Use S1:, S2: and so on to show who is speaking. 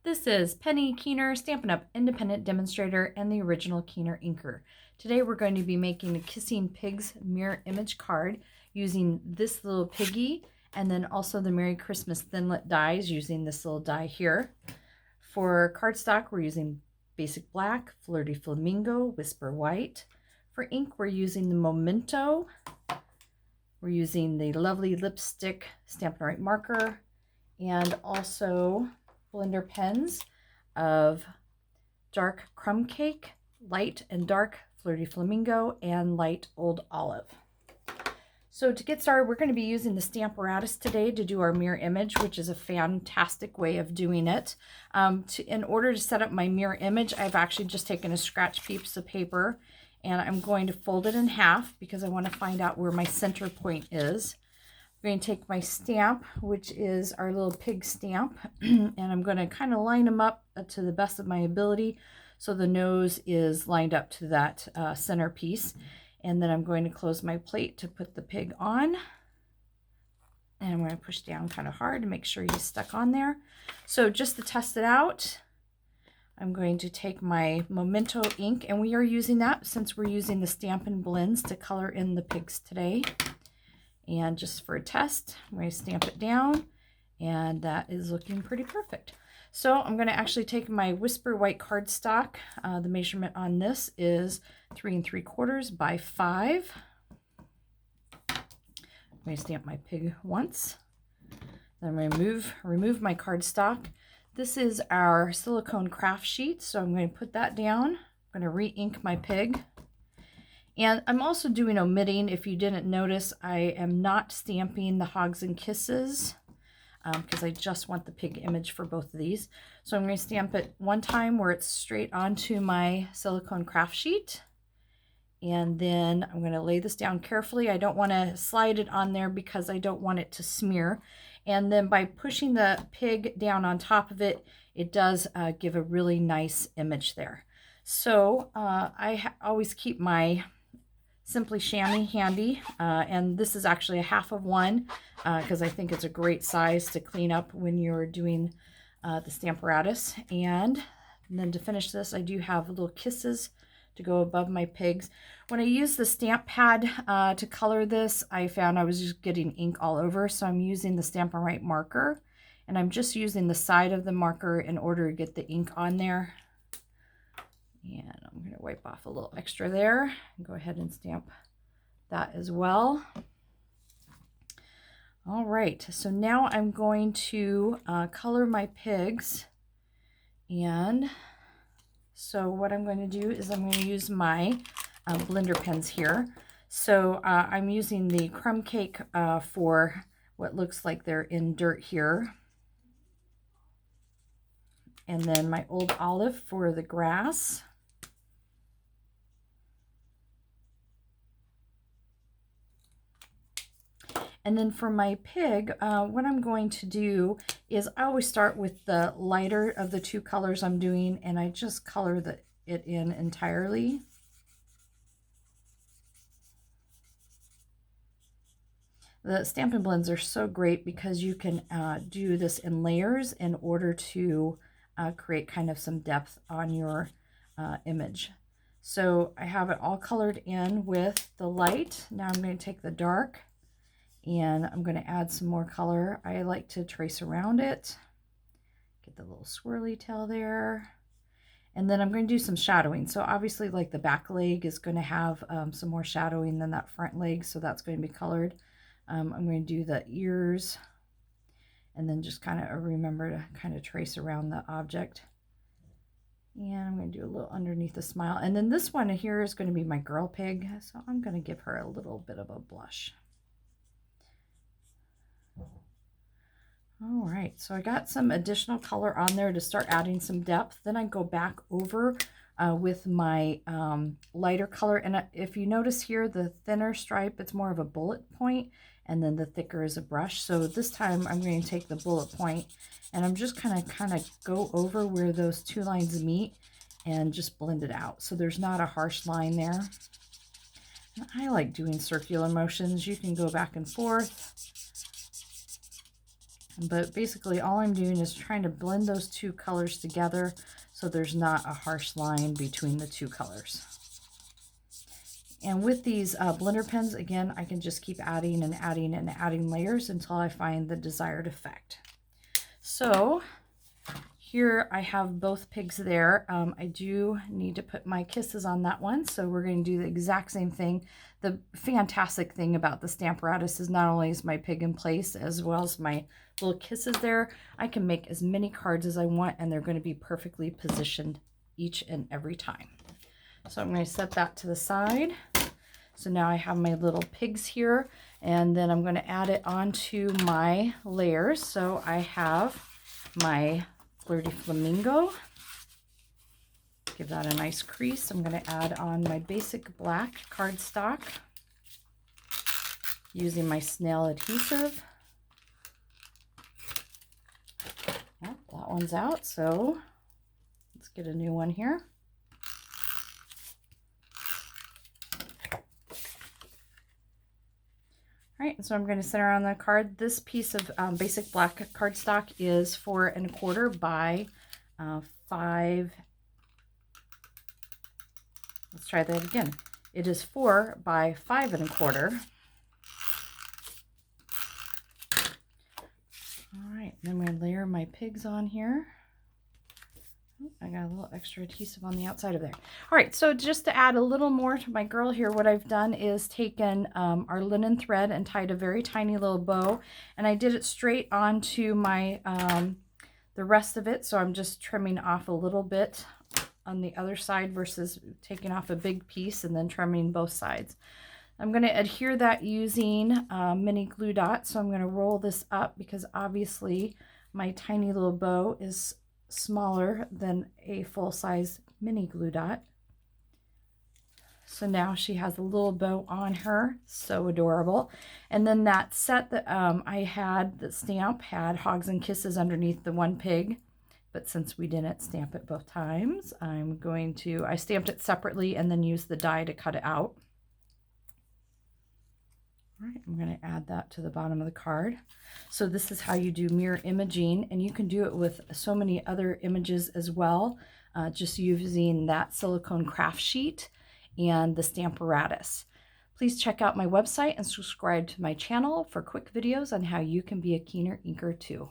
S1: This is Penny Keener, Stampin' Up! Independent Demonstrator and the original Keener inker. Today we're going to be making a Kissing Pigs mirror image card using this little piggy and then also the Merry Christmas Thinlit dies using this little die here. For cardstock we're using Basic Black, Flirty Flamingo, Whisper White. For ink we're using the Memento. We're using the lovely lipstick Stampin' Right marker and also blender pens of dark crumb cake, light and dark flirty flamingo, and light old olive. So to get started, we're going to be using the Stamparatus today to do our mirror image, which is a fantastic way of doing it. In order to set up my mirror image, I've actually just taken a scratch piece of paper and I'm going to fold it in half because I want to find out where my center point is. I'm going to take my stamp, which is our little pig stamp, and I'm going to kind of line them up to the best of my ability so the nose is lined up to that center piece. And then I'm going to close my plate to put the pig on. And I'm going to push down kind of hard to make sure he's stuck on there. So just to test it out, I'm going to take my Memento ink, and we are using that since we're using the Stampin' Blends to color in the pigs today. And just for a test, I'm going to stamp it down, and that is looking pretty perfect. So I'm going to actually take my Whisper White cardstock. The measurement on this is 3 3/4 by 5. I'm going to stamp my pig once. Then I'm going to remove my cardstock. This is our silicone craft sheet, so I'm going to put that down. I'm going to re-ink my pig. And I'm also doing omitting. If you didn't notice, I am not stamping the Hogs and Kisses because I just want the pig image for both of these. So I'm going to stamp it one time where it's straight onto my silicone craft sheet. And then I'm going to lay this down carefully. I don't want to slide it on there because I don't want it to smear. And then by pushing the pig down on top of it, it does give a really nice image there. So I always keep my Simply Chamois handy, and this is actually a half of one because I think it's a great size to clean up when you're doing the Stamparatus. And then to finish this, I do have little kisses to go above my pigs. When I use the stamp pad to color this, I found I was just getting ink all over, so I'm using the Stampin' Right marker, and I'm just using the side of the marker in order to get the ink on there. And I'm going to wipe off a little extra there and go ahead and stamp that as well. All right, so now I'm going to color my pigs. And so what I'm going to do is I'm going to use my blender pens here. So I'm using the crumb cake for what looks like they're in dirt here. And then my old olive for the grass. And then for my pig, what I'm going to do is I always start with the lighter of the two colors I'm doing, and I just color it in entirely. The Stampin' Blends are so great because you can do this in layers in order to create kind of some depth on your image. So I have it all colored in with the light. Now I'm going to take the dark, and I'm going to add some more color. I like to trace around it, get the little swirly tail there, and then I'm going to do some shadowing. So obviously, like the back leg is going to have some more shadowing than that front leg, so that's going to be colored. I'm going to do the ears, and then just kind of remember to kind of trace around the object. And I'm going to do a little underneath the smile. And then this one here is going to be my girl pig, so I'm going to give her a little bit of a blush. All right, so I got some additional color on there to start adding some depth. Then I go back over with my lighter color. And if you notice here, the thinner stripe, it's more of a bullet point, and then the thicker is a brush. So this time I'm going to take the bullet point, and I'm just kind of go over where those two lines meet and just blend it out. So there's not a harsh line there. And I like doing circular motions. You can go back and forth. But basically all I'm doing is trying to blend those two colors together so there's not a harsh line between the two colors. And with these blender pens, again, I can just keep adding and adding and adding layers until I find the desired effect. So here I have both pigs there. I do need to put my kisses on that one, so we're going to do the exact same thing. The fantastic thing about the Stamparatus is not only is my pig in place as well as my little kisses there, I can make as many cards as I want and they're going to be perfectly positioned each and every time. So I'm going to set that to the side. So now I have my little pigs here, and then I'm going to add it onto my layers. So I have my Flirty Flamingo. Give that a nice crease. I'm going to add on my basic black cardstock using my snail adhesive. Well, that one's out, so let's get a new one here. All right, so I'm going to center on the card. This piece of basic black cardstock is 4 1/4 by 5. Let's try that again. It is 4 by 5 1/4. All right, then I'm going to layer my pigs on here. I got a little extra adhesive on the outside of there. All right, so just to add a little more to my girl here, what I've done is taken our linen thread and tied a very tiny little bow, and I did it straight onto my the rest of it. So I'm just trimming off a little bit on the other side versus taking off a big piece and then trimming both sides. I'm going to adhere that using mini glue dots. So I'm going to roll this up because obviously my tiny little bow is smaller than a full-size mini glue dot. So now she has a little bow on her, so adorable. And then that set that I had, the stamp had Hogs and Kisses underneath the one pig, but since we didn't stamp it both times, I stamped it separately and then used the die to cut it out. All right, I'm going to add that to the bottom of the card. So this is how you do mirror imaging, and you can do it with so many other images as well, just using that silicone craft sheet and the Stamparatus. Please check out my website and subscribe to my channel for quick videos on how you can be a Keener inker too.